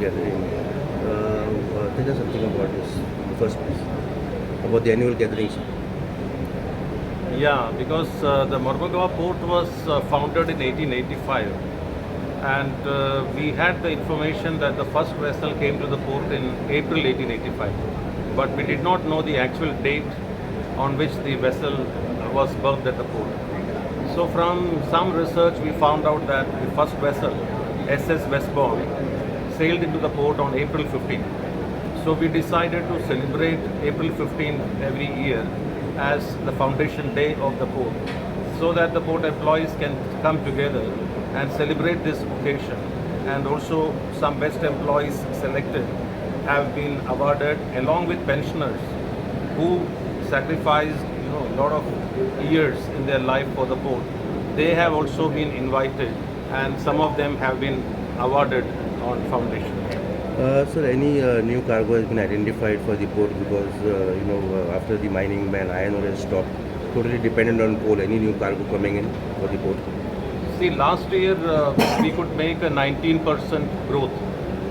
gathering. Tell us something about this, first place, about the annual gatherings. Yeah, because the Mormugao port was founded in 1885, and we had the information that the first vessel came to the port in April 1885, but we did not know the actual date on which the vessel was berthed at the port. So from some research we found out that the first vessel, SS Westbourne, sailed into the port on April 15. So we decided to celebrate April 15 every year as the foundation day of the port, so that the port employees can come together and celebrate this occasion. And also some best employees selected have been awarded, along with pensioners who sacrificed a lot of years in their life for the port. They have also been invited, and some of them have been awarded on foundation. Sir, any new cargo has been identified for the port because after the mining ban, iron ore has stopped. Totally dependent on coal. Any new cargo coming in for the port? See, last year we could make a 19% growth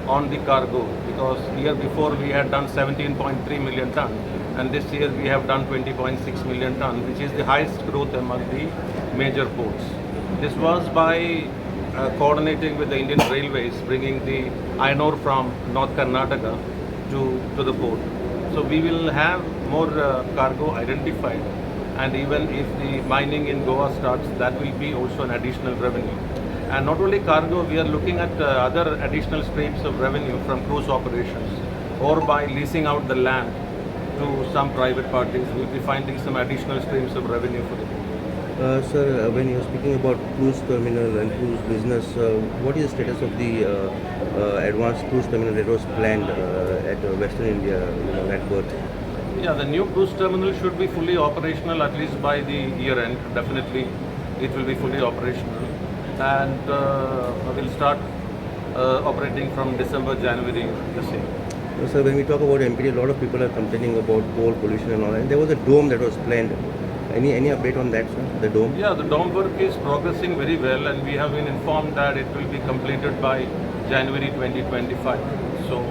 on the cargo, because year before we had done 17.3 million ton, and this year we have done 20.6 million ton, which is the highest growth among the major ports. This was by coordinating with the Indian Railways, bringing the iron ore from North Karnataka to the port. So we will have more cargo identified, and even if the mining in Goa starts, that will be also an additional revenue. And not only cargo, we are looking at other additional streams of revenue from cruise operations, or by leasing out the land to some private parties. We will be finding some additional streams of revenue for the port. Sir, when you're speaking about cruise terminal and cruise business, what is the status of the advanced cruise terminal that was planned at Western India, at berth? Yeah, the new cruise terminal should be fully operational at least by the year end. Definitely, it will be fully operational, and will start operating from December, January this year. So when we talk about MPA, a lot of people are complaining about coal pollution and all, and there was a dome that was planned. Any update on that, sir? The dome? Yeah, the dome work is progressing very well, and we have been informed that it will be completed by January 2025. So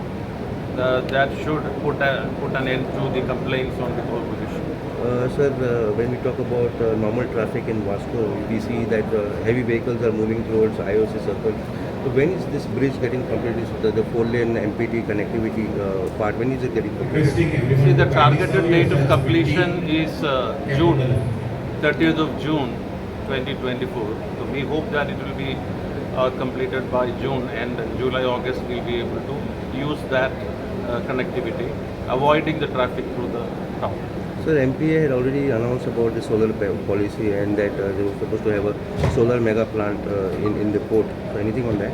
that should put an end to the complaints on the coal pollution. Sir, when we talk about normal traffic in Vasco, we see that heavy vehicles are moving towards IOC circle. So when is this bridge getting completed? The 4-lane MPT connectivity part, when is it getting completed? See, the targeted date of completion is June, 30th of June 2024. So we hope that it will be completed by June, and July, August we'll be able to use that connectivity, avoiding the traffic through the town. Sir, MPA had already announced about the solar policy, and that they were supposed to have a solar mega plant in the port. So anything on that?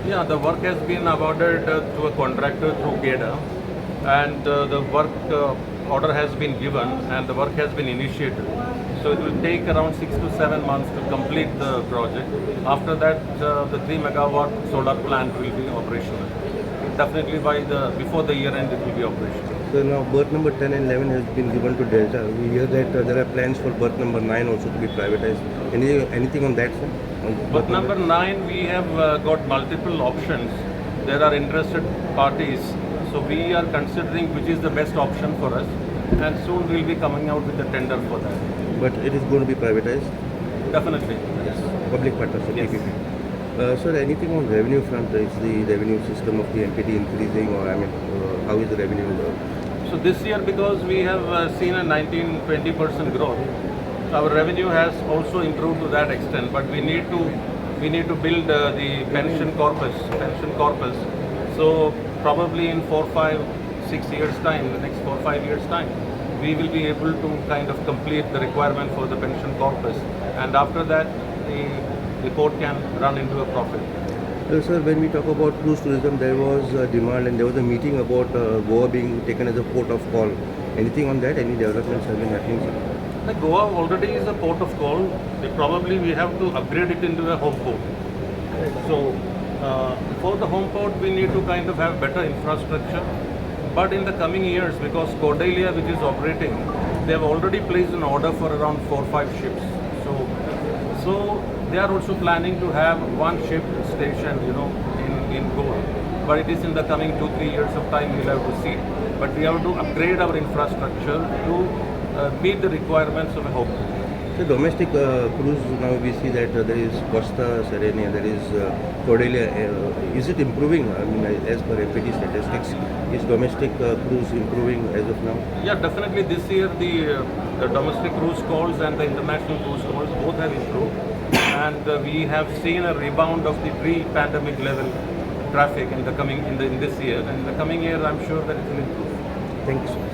Yeah, the work has been awarded to a contractor through GEDA, and the work order has been given, and the work has been initiated. So it will take around 6 to 7 months to complete the project. After that, the 3 megawatt solar plant will be operational. Definitely before the year end, it will be operational. So now berth number 10 and 11 has been given to Delta. We hear that there are plans for berth number 9 also to be privatized. Anything on that, sir? Berth number 9, we have got multiple options. There are interested parties. So we are considering which is the best option for us, and soon we will be coming out with a tender for that. But it is going to be privatized? Definitely. Yes. Public partnership, Yes. PPP. Sir, anything on revenue front? Is the revenue system of the MPT increasing, or how is the revenue? So this year, because we have seen a 19-20% growth, our revenue has also improved to that extent. But we need to build the pension corpus. So probably in 4, 5, 6 years time, the next 4, 5 years time, we will be able to kind of complete the requirement for the pension corpus, and after that the port can run into a profit. Sir, when we talk about cruise tourism, there was a demand, and there was a meeting about Goa being taken as a port of call. Anything on that? Any developments have been happening, sir? The Goa already is a port of call. Probably we have to upgrade it into a home port. So for the home port, we need to kind of have better infrastructure. But in the coming years, because Cordelia, which is operating, they have already placed an order for around 4 or 5 ships. So they are also planning to have one ship station, in Goa. but it is in the coming 2-3 years of time we'll have to see. But we have to upgrade our infrastructure to meet the requirements of a home. So domestic cruise, now we see that there is Costa Serena, there is Cordelia. Is it improving? I mean, as per MPT statistics, is domestic cruise improving as of now? Yeah, definitely this year the domestic cruise calls and the international cruise calls both have improved, and we have seen a rebound of the pre-pandemic level traffic in this year, and in the coming year I'm sure that it will improve. Thank you, sir.